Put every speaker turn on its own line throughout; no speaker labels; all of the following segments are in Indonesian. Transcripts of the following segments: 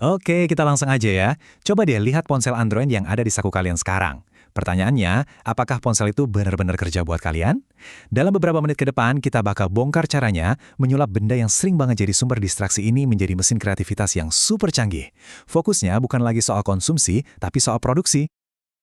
Oke, kita langsung aja ya. Coba deh lihat ponsel Android yang ada di saku kalian sekarang. Pertanyaannya, apakah ponsel itu benar-benar kerja buat kalian? Dalam beberapa menit ke depan, kita bakal bongkar caranya menyulap benda yang sering banget jadi sumber distraksi ini menjadi mesin kreativitas yang super canggih. Fokusnya bukan lagi soal konsumsi, tapi soal produksi.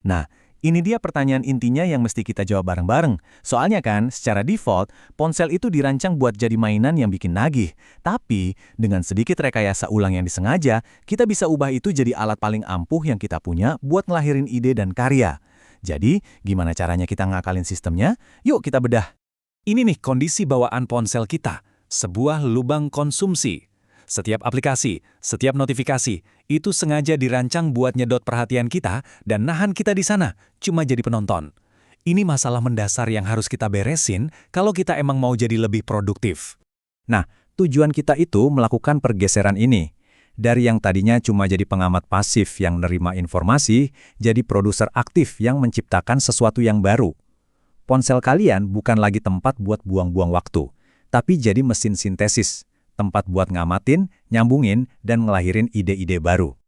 Nah, ini dia pertanyaan intinya yang mesti kita jawab bareng-bareng. Soalnya kan, secara default, ponsel itu dirancang buat jadi mainan yang bikin nagih. Tapi, dengan sedikit rekayasa ulang yang disengaja, kita bisa ubah itu jadi alat paling ampuh yang kita punya buat ngelahirin ide dan karya. Jadi, gimana caranya kita ngakalin sistemnya? Yuk kita bedah.
Ini nih kondisi bawaan ponsel kita, sebuah lubang konsumsi. Setiap aplikasi, setiap notifikasi, itu sengaja dirancang buat nyedot perhatian kita dan nahan kita di sana, cuma jadi penonton. Ini masalah mendasar yang harus kita beresin kalau kita emang mau jadi lebih produktif.
Nah, tujuan kita itu melakukan pergeseran ini. Dari yang tadinya cuma jadi pengamat pasif yang nerima informasi, jadi produser aktif yang menciptakan sesuatu yang baru. Ponsel kalian bukan lagi tempat buat buang-buang waktu, tapi jadi mesin sintesis. Tempat buat ngamatin, nyambungin, dan ngelahirin ide-ide baru.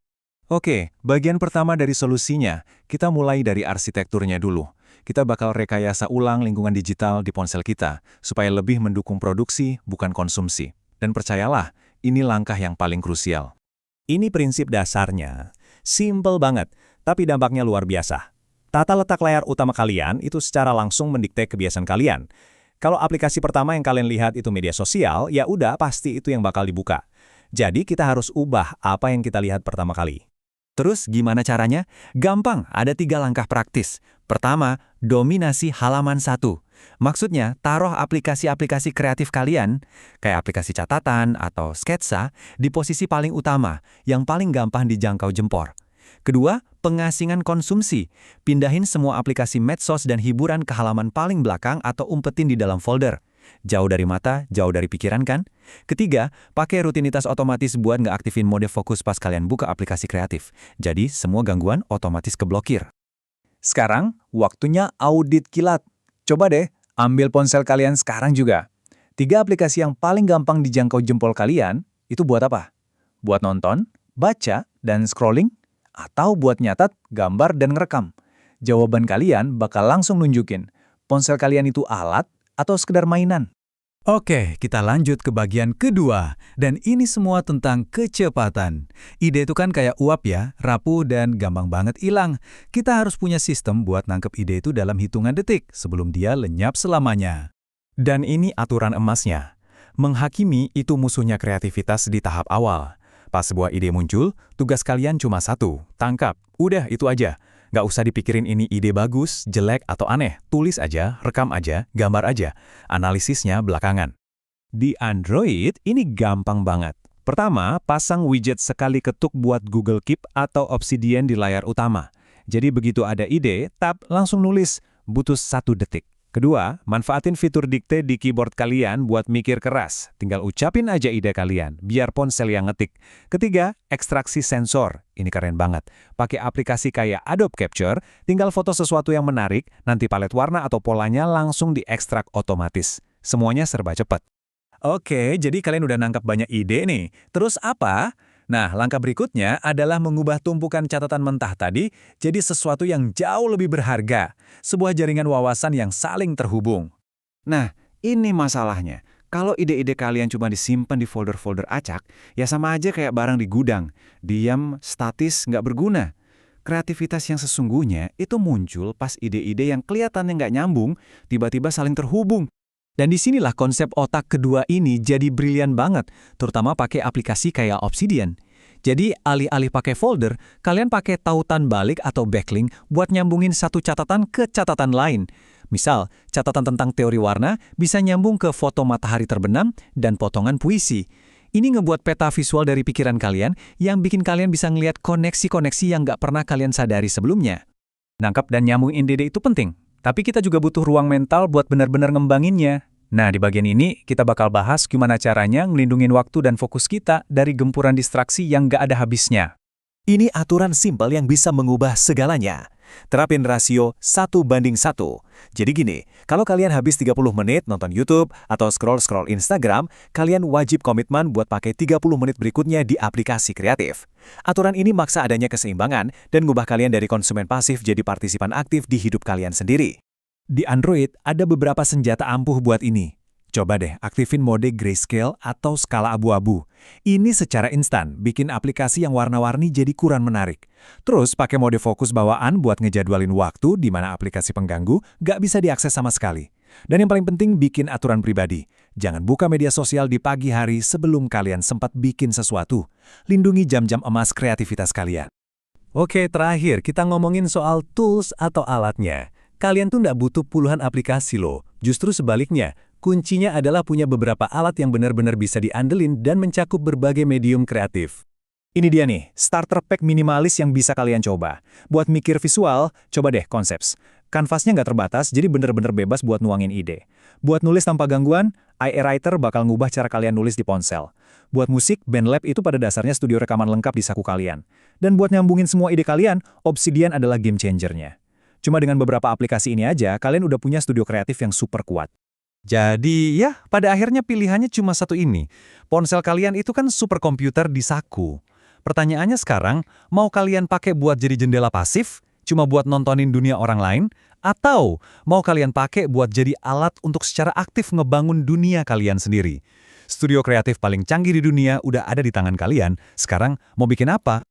Oke, bagian pertama dari solusinya, kita mulai dari arsitekturnya dulu. Kita bakal rekayasa ulang lingkungan digital di ponsel kita, supaya lebih mendukung produksi, bukan konsumsi. Dan percayalah, ini langkah yang paling krusial.
Ini prinsip dasarnya. Simple banget, tapi dampaknya luar biasa. Tata letak layar utama kalian itu secara langsung mendikte kebiasaan kalian. Kalau aplikasi pertama yang kalian lihat itu media sosial, ya udah pasti itu yang bakal dibuka. Jadi kita harus ubah apa yang kita lihat pertama kali. Terus gimana caranya? Gampang, ada 3 langkah praktis. Pertama, dominasi halaman 1. Maksudnya, taruh aplikasi-aplikasi kreatif kalian, kayak aplikasi catatan atau sketsa, di posisi paling utama, yang paling gampang dijangkau jempol. Kedua, pengasingan konsumsi. Pindahin semua aplikasi medsos dan hiburan ke halaman paling belakang atau umpetin di dalam folder. Jauh dari mata, jauh dari pikiran kan? Ketiga, pakai rutinitas otomatis buat nggak aktifin mode fokus pas kalian buka aplikasi kreatif. Jadi, semua gangguan otomatis keblokir. Sekarang, waktunya audit kilat. Coba deh, ambil ponsel kalian sekarang juga. 3 aplikasi yang paling gampang dijangkau jempol kalian, itu buat apa? Buat nonton, baca, dan scrolling? Atau buat nyatat, gambar, dan ngerekam? Jawaban kalian bakal langsung nunjukin, ponsel kalian itu alat atau sekedar mainan.
Oke, kita lanjut ke bagian kedua. Dan ini semua tentang kecepatan. Ide itu kan kayak uap ya, rapuh dan gampang banget hilang. Kita harus punya sistem buat nangkep ide itu dalam hitungan detik sebelum dia lenyap selamanya. Dan ini aturan emasnya. Menghakimi itu musuhnya kreativitas di tahap awal. Pas sebuah ide muncul, tugas kalian cuma satu, tangkap. Udah, itu aja. Nggak usah dipikirin ini ide bagus, jelek, atau aneh. Tulis aja, rekam aja, gambar aja. Analisisnya belakangan. Di Android, ini gampang banget. Pertama, pasang widget sekali ketuk buat Google Keep atau Obsidian di layar utama. Jadi begitu ada ide, tap langsung nulis. Butuh 1 detik. Kedua, manfaatin fitur dikte di keyboard kalian buat mikir keras. Tinggal ucapin aja ide kalian, biar ponsel yang ngetik. Ketiga, ekstraksi sensor. Ini keren banget. Pakai aplikasi kayak Adobe Capture, tinggal foto sesuatu yang menarik, nanti palet warna atau polanya langsung diekstrak otomatis. Semuanya serba cepat. Oke, jadi kalian udah nangkap banyak ide nih. Terus apa? Nah, langkah berikutnya adalah mengubah tumpukan catatan mentah tadi jadi sesuatu yang jauh lebih berharga. Sebuah jaringan wawasan yang saling terhubung. Nah, ini masalahnya. Kalau ide-ide kalian cuma disimpan di folder-folder acak, ya sama aja kayak barang di gudang. Diam, statis, nggak berguna. Kreativitas yang sesungguhnya itu muncul pas ide-ide yang kelihatannya nggak nyambung, tiba-tiba saling terhubung. Dan disinilah konsep otak kedua ini jadi brilian banget, terutama pakai aplikasi kayak Obsidian. Jadi alih-alih pakai folder, kalian pakai tautan balik atau backlink buat nyambungin satu catatan ke catatan lain. Misal, catatan tentang teori warna bisa nyambung ke foto matahari terbenam dan potongan puisi. Ini ngebuat peta visual dari pikiran kalian yang bikin kalian bisa ngelihat koneksi-koneksi yang nggak pernah kalian sadari sebelumnya. Nangkap dan nyambungin ide itu penting. Tapi kita juga butuh ruang mental buat benar-benar ngembanginnya. Nah, di bagian ini kita bakal bahas gimana caranya ngelindungin waktu dan fokus kita dari gempuran distraksi yang gak ada habisnya.
Ini aturan simpel yang bisa mengubah segalanya.
Terapin rasio 1:1. Jadi gini, kalau kalian habis 30 menit nonton YouTube atau scroll-scroll Instagram, kalian wajib komitmen buat pakai 30 menit berikutnya di aplikasi kreatif. Aturan ini maksa adanya keseimbangan dan ngubah kalian dari konsumen pasif jadi partisipan aktif di hidup kalian sendiri. Di Android, ada beberapa senjata ampuh buat ini. Coba deh aktifin mode grayscale atau skala abu-abu. Ini secara instan bikin aplikasi yang warna-warni jadi kurang menarik. Terus pakai mode fokus bawaan buat ngejadwalin waktu di mana aplikasi pengganggu nggak bisa diakses sama sekali. Dan yang paling penting bikin aturan pribadi. Jangan buka media sosial di pagi hari sebelum kalian sempat bikin sesuatu. Lindungi jam-jam emas kreativitas kalian.
Oke, terakhir kita ngomongin soal tools atau alatnya. Kalian tuh nggak butuh puluhan aplikasi loh. Justru sebaliknya, kuncinya adalah punya beberapa alat yang benar-benar bisa diandelin dan mencakup berbagai medium kreatif.
Ini dia nih, starter pack minimalis yang bisa kalian coba. Buat mikir visual, coba deh Concepts. Kanvasnya nggak terbatas, jadi bener-bener bebas buat nuangin ide. Buat nulis tanpa gangguan, AI Writer bakal ngubah cara kalian nulis di ponsel. Buat musik, BandLab itu pada dasarnya studio rekaman lengkap di saku kalian. Dan buat nyambungin semua ide kalian, Obsidian adalah game changernya. Cuma dengan beberapa aplikasi ini aja, kalian udah punya studio kreatif yang super kuat.
Jadi ya, pada akhirnya pilihannya cuma satu ini. Ponsel kalian itu kan superkomputer di saku. Pertanyaannya sekarang, mau kalian pakai buat jadi jendela pasif, cuma buat nontonin dunia orang lain, atau mau kalian pakai buat jadi alat untuk secara aktif ngebangun dunia kalian sendiri? Studio kreatif paling canggih di dunia udah ada di tangan kalian, sekarang mau bikin apa?